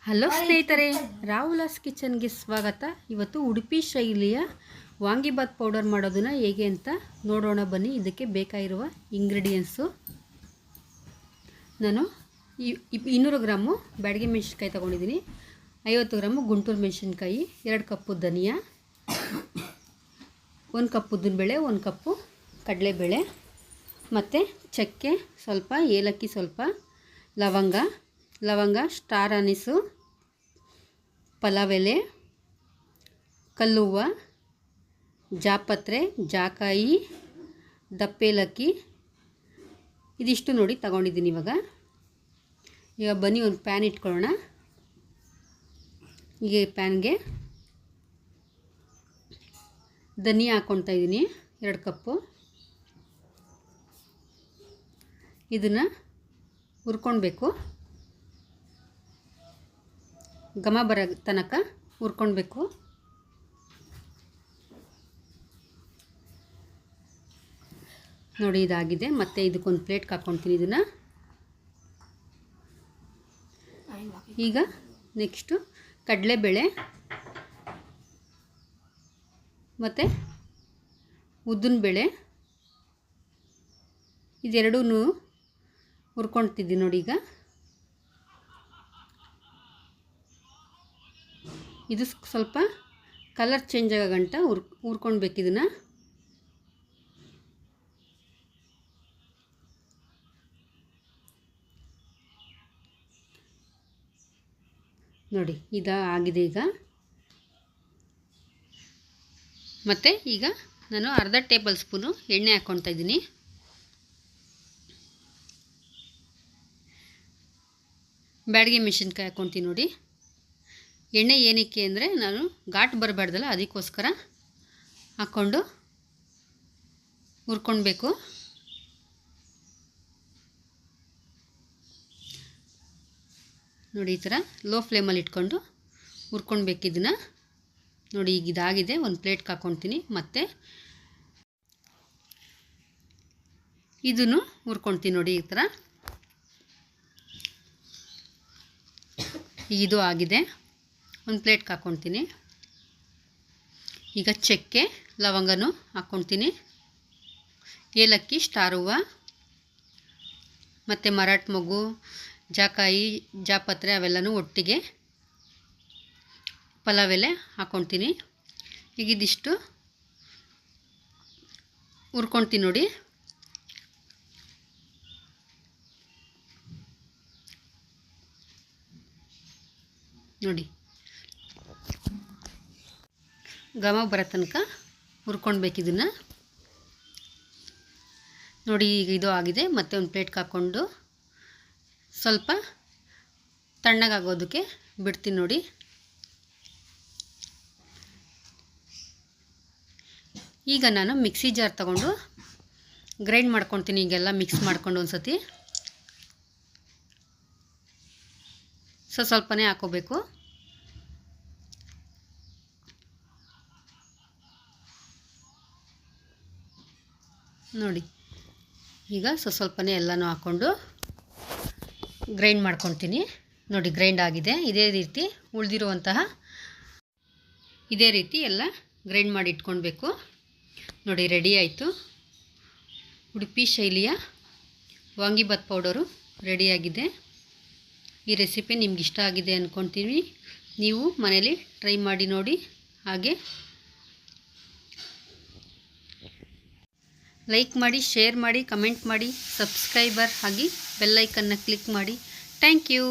Hello ಸ್ನೇಹಿತರೆ, ರಾಹುಲಾಸ್ ಕಿಚನ್ಗೆ ಸ್ವಾಗತ. ಇವತ್ತು ಉಡುಪಿ ಶೈಲಿಯ ವಾಂಗಿಬಾತ್ ಪೌಡರ್ ಮಾಡೋದನ್ನು ಹೇಗೆ ಅಂತ ನೋಡೋಣ ಬನ್ನಿ. ಇದಕ್ಕೆ ಬೇಕಾಗಿರುವ ಇಂಗ್ರೀಡಿಯೆಂಟ್ಸು, ನಾನು 200 ಗ್ರಾಮು ಬ್ಯಾಡಗಿ ಮೆಣಸಿನ್ಕಾಯಿ ತೊಗೊಂಡಿದ್ದೀನಿ, 50 ಗ್ರಾಮು ಗುಂಟೂರು ಮೆಣಸಿನ್ಕಾಯಿ, 2 ಕಪ್ಪು ಧನಿಯಾ, 1 ಕಪ್ ಉದ್ದಿನಬೇಳೆ, 1 ಕಪ್ಪು ಕಡಲೆಬೇಳೆ, ಮತ್ತು ಚಕ್ಕೆ ಸ್ವಲ್ಪ, ಏಲಕ್ಕಿ ಸ್ವಲ್ಪ, ಲವಂಗ, ಸ್ಟಾರ್ ಅನೀಸು, ಪಲಾವ್ ಎಲೆ, ಕಲ್ಲುವ್ವ, ಜಾಪತ್ರೆ, ಜಾಕಾಯಿ, ದಪ್ಪೇಲಕ್ಕಿ, ಇದಿಷ್ಟು ನೋಡಿ ತಗೊಂಡಿದ್ದೀನಿ. ಈಗ ಬನ್ನಿ ಒಂದು ಪ್ಯಾನ್ ಇಟ್ಕೊಳ್ಳೋಣ. ಈಗ ಪ್ಯಾನ್ಗೆ ಧನಿಯಾ ಹಾಕ್ಕೊಳ್ತಾ ಇದ್ದೀನಿ, 2 ಕಪ್ಪು. ಇದನ್ನು ಹುರ್ಕೊಳ್ಬೇಕು, ಘಮ ಬರೋ ತನಕ ಹುರ್ಕೊಳ್ಬೇಕು. ನೋಡಿ ಇದಾಗಿದೆ. ಮತ್ತು ಇದಕ್ಕೊಂದು ಪ್ಲೇಟ್ಗೆ ಹಾಕ್ಕೊಳ್ತೀನಿ ಇದನ್ನು. ಈಗ ನೆಕ್ಸ್ಟು ಕಡಲೆಬೇಳೆ ಮತ್ತು ಉದ್ದಿನಬೇಳೆ ಇದೆರಡೂ ಹುರ್ಕೊಳ್ತಿದ್ದೀನಿ ನೋಡಿ. ಈಗ ಇದು ಸ್ವಲ್ಪ ಕಲರ್ ಚೇಂಜ್ ಆಗೋ ಗಂಟ ಹುರ್ಕೊಳ್ಬೇಕು ಇದನ್ನು. ನೋಡಿ ಆಗಿದೆ ಈಗ. ಮತ್ತು ಈಗ ನಾನು ಅರ್ಧ ಟೇಬಲ್ ಸ್ಪೂನು ಎಣ್ಣೆ ಹಾಕ್ಕೊಳ್ತಾ ಇದ್ದೀನಿ. ಬ್ಯಾಡಗಿ ಮೆಣಸಿನ್ಕಾಯಿ ಹಾಕ್ಕೊಳ್ತೀನಿ ನೋಡಿ. ಎಣ್ಣೆ ಏನಕ್ಕೆ ಅಂದರೆ ನಾನು ಘಾಟ್ ಬರಬಾರ್ದಲ್ಲ, ಅದಕ್ಕೋಸ್ಕರ ಹಾಕ್ಕೊಂಡು ಹುರ್ಕೊಳ್ಬೇಕು. ನೋಡಿ ಈ ಥರ ಲೋ ಫ್ಲೇಮಲ್ಲಿ ಇಟ್ಕೊಂಡು ಹುರ್ಕೊಳ್ಬೇಕು ಇದನ್ನು. ನೋಡಿ ಈಗ ಇದಾಗಿದೆ. ಒಂದು ಪ್ಲೇಟ್ಗೆ ಹಾಕ್ಕೊಳ್ತೀನಿ. ಮತ್ತು ಇದನ್ನು ಹುರ್ಕೊಳ್ತೀನಿ ನೋಡಿ ಈ ಥರ. ಇದು ಆಗಿದೆ. ಒಂದು ಪ್ಲೇಟ್ಗೆ ಹಾಕ್ಕೊಳ್ತೀನಿ. ಈಗ ಚಕ್ಕೆ ಲವಂಗನೂ ಹಾಕ್ಕೊಳ್ತೀನಿ, ಏಲಕ್ಕಿ, ಸ್ಟಾರ್ ಹೂವು ಮತ್ತು ಮರಾಠ ಮೊಗ್ಗು, ಜಾಕಾಯಿ, ಜಾಪತ್ರೆ ಅವೆಲ್ಲನೂ ಒಟ್ಟಿಗೆ, ಪಲಾವ್ ಎಲೆ ಹಾಕ್ಕೊಳ್ತೀನಿ. ಈಗ ಇದಿಷ್ಟು ಹುರ್ಕೊಳ್ತೀನಿ ನೋಡಿ. ನೋಡಿ ಘಮ ಬರೋ ತನಕ ಹುರ್ಕೊಳ್ಬೇಕು ಇದನ್ನು. ನೋಡಿ ಈಗ ಇದು ಆಗಿದೆ. ಮತ್ತು ಒಂದು ಪ್ಲೇಟ್ಗೆ ಹಾಕ್ಕೊಂಡು ಸ್ವಲ್ಪ ತಣ್ಣಗಾಗೋದಕ್ಕೆ ಬಿಡ್ತೀನಿ ನೋಡಿ. ಈಗ ನಾನು ಮಿಕ್ಸಿ ಜಾರ್ ತಗೊಂಡು ಗ್ರೈಂಡ್ ಮಾಡ್ಕೊಳ್ತೀನಿ. ಈಗೆಲ್ಲ ಮಿಕ್ಸ್ ಮಾಡ್ಕೊಂಡು ಒಂದು ಸತಿ ಸ್ವಲ್ಪನೇ ಹಾಕೋಬೇಕು. ನೋಡಿ ಈಗ ಸ್ವಲ್ಪನೇ ಎಲ್ಲನೂ ಹಾಕ್ಕೊಂಡು ಗ್ರೈಂಡ್ ಮಾಡ್ಕೊಳ್ತೀನಿ. ನೋಡಿ ಗ್ರೈಂಡ್ ಆಗಿದೆ. ಇದೇ ರೀತಿ ಉಳಿದಿರುವಂತಹ ಇದೇ ರೀತಿ ಎಲ್ಲ ಗ್ರೈಂಡ್ ಮಾಡಿ ಇಟ್ಕೊಳ್ಬೇಕು. ನೋಡಿ ರೆಡಿ ಆಯಿತು. ಉಡುಪಿ ಶೈಲಿಯ ವಾಂಗಿಬಾತ್ ಪೌಡರು ರೆಡಿಯಾಗಿದೆ. ಈ ರೆಸಿಪಿ ನಿಮ್ಗೆ ಇಷ್ಟ ಆಗಿದೆ ಅಂದ್ಕೊಳ್ತೀನಿ. ನೀವು ಮನೇಲಿ ಟ್ರೈ ಮಾಡಿ ನೋಡಿ. ಹಾಗೆ ಲೈಕ್ ಮಾಡಿ, ಶೇರ್ ಮಾಡಿ, ಕಮೆಂಟ್ ಮಾಡಿ, ಸಬ್ಸ್ಕ್ರೈಬರ್ ಆಗಿ ಬೆಲ್ ಐಕನ್ನ ಕ್ಲಿಕ್ ಮಾಡಿ. Thank you.